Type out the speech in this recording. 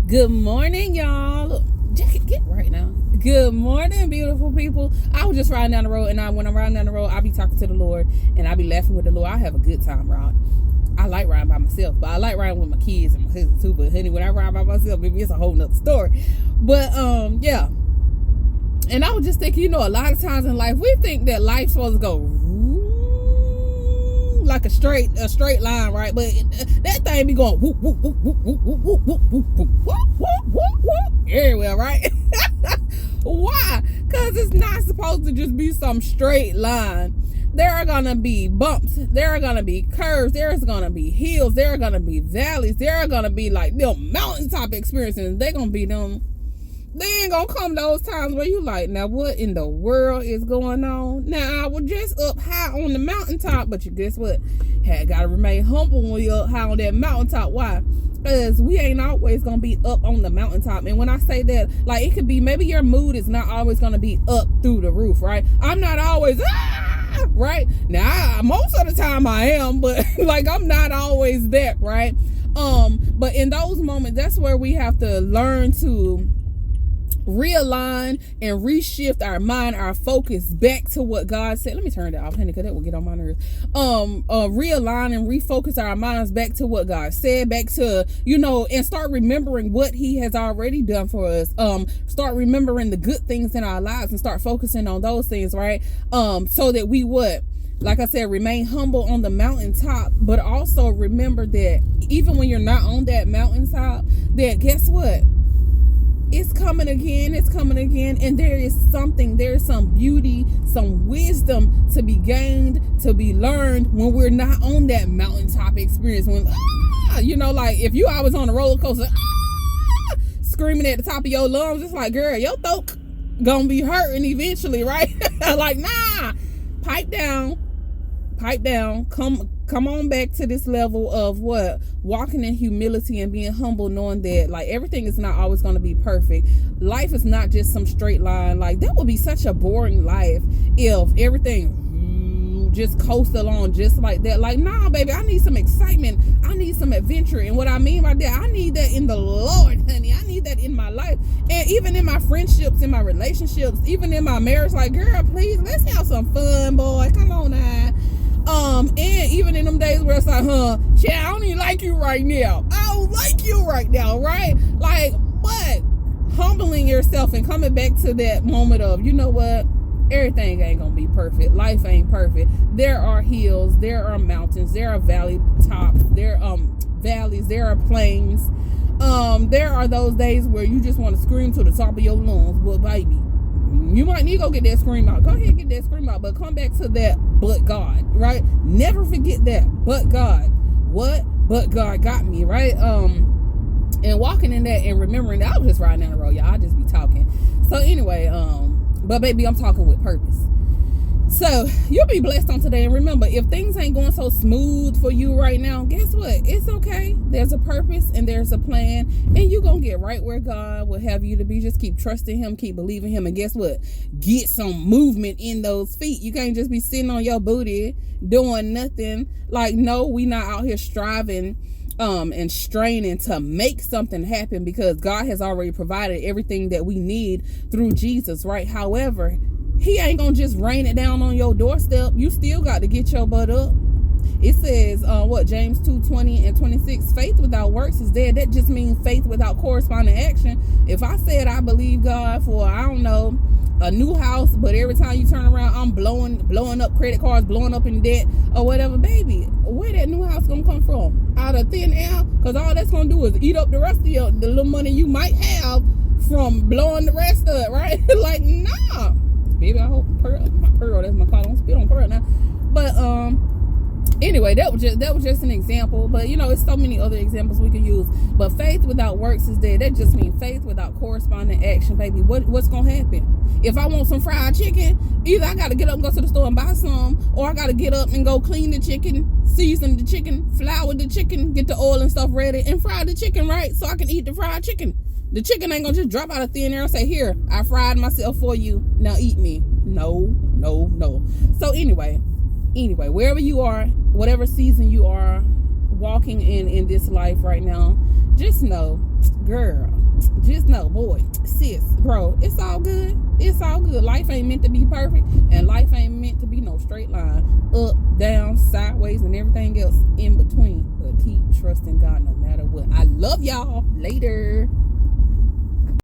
Good morning, y'all. Jacket, get right now. Good morning, beautiful people. I was just riding down the road, and when I'm riding down the road, I be talking to the Lord, and I be laughing with the Lord. I have a good time, Rod. I like riding by myself, but I like riding with my kids and my husband too. But honey, when I ride by myself, maybe it's a whole nother story. But yeah. And I was just thinking, a lot of times in life, we think that life's supposed to go like a straight line, right? But that thing be going whoop whoop whoop whoop whoop whoop whoop whoop whoop whoop whoop whoop whoop everywhere, right? Why? Because it's not supposed to just be some straight line. There are gonna be bumps, there are gonna be curves, there's gonna be hills, there are gonna be valleys, there are gonna be like mountaintop experiences. They're gonna be them. They ain't gonna come those times where you like, now what in the world is going on? Now I was just up high on the mountaintop, but you guess what? Had gotta remain humble when you're up high on that mountaintop. Why? Because we ain't always gonna be up on the mountaintop. And when I say that, like, it could be maybe your mood is not always gonna be up through the roof, right? I'm not always right now. Most of the time I am, but like I'm not always that, right? But in those moments, that's where we have to learn to realign and reshift our mind, our focus back to what God said. Let me turn that off, honey, because that will get on my nerves. Realign and refocus our minds back to what God said, back to, and start remembering what He has already done for us. Start remembering the good things in our lives and start focusing on those things, right? So that we would, like I said, remain humble on the mountaintop, but also remember that even when you're not on that mountaintop, that guess what? It's coming again, and there's some beauty, some wisdom to be gained, to be learned when we're not on that mountaintop experience. When, like if you always on a roller coaster, screaming at the top of your lungs, it's like, girl, your throat gonna be hurting eventually, right? Like, nah, pipe down, come on back to this level of what? Walking in humility and being humble, knowing that like everything is not always going to be perfect. Life is not just some straight line. Like, that would be such a boring life if everything just coast along just like that. Like, nah, baby, I need some excitement. I need some adventure. And what I mean by that, I need that in the Lord, honey. I need that in my life. And even in my friendships, in my relationships, even in my marriage, like, girl, please, let's have some fun, boy. Come on now. And even in them days where it's like, Chad, I don't even like you right now. I don't like you right now, right? Like, but humbling yourself and coming back to that moment of, you know what? Everything ain't gonna be perfect. Life ain't perfect. There are hills, there are mountains, there are valley tops, there are valleys, there are plains. There are those days where you just want to scream to the top of your lungs, but baby, you might need to go get that scream out. Go ahead and get that scream out, but come back to that but God, right? Never forget that but God. What? But God got me, right? And walking in that and remembering that. I was just riding down the road, y'all. I just be talking. So anyway, but baby, I'm talking with purpose. So you'll be blessed on today. And remember, if things ain't going so smooth for you right now, guess what? It's okay. There's a purpose and there's a plan, and you're going to get right where God will have you to be. Just keep trusting Him, keep believing Him, and guess what? Get some movement in those feet. You can't just be sitting on your booty doing nothing. Like, no, we not out here striving and straining to make something happen, because God has already provided everything that we need through Jesus, right? However, He ain't gonna just rain it down on your doorstep. You still got to get your butt up. It says, James 2:20 and 26, faith without works is dead. That just means faith without corresponding action. If I said I believe God for, I don't know, a new house, but every time you turn around, I'm blowing up credit cards, blowing up in debt or whatever, baby, where that new house gonna come from? Out of thin air? Because all that's gonna do is eat up the rest of the little money you might have from blowing the rest of it, right? Like, nah. Baby, I hope my pearl, that's my car, don't spit on pearl now. But anyway, that was just an example. But it's so many other examples we can use. But faith without works is dead. That just means faith without corresponding action, baby. What's gonna happen? If I want some fried chicken, either I gotta get up and go to the store and buy some, or I gotta get up and go clean the chicken, season the chicken, flour the chicken, get the oil and stuff ready, and fry the chicken, right? So I can eat the fried chicken. The chicken ain't gonna just drop out of thin air and say, here, I fried myself for you, now eat me. No. So anyway, wherever you are, whatever season you are walking in this life right now, just know, girl, just know, boy, sis, bro, it's all good. It's all good. Life ain't meant to be perfect, and life ain't meant to be no straight line. Up, down, sideways, and everything else in between. But keep trusting God no matter what. I love y'all. Later.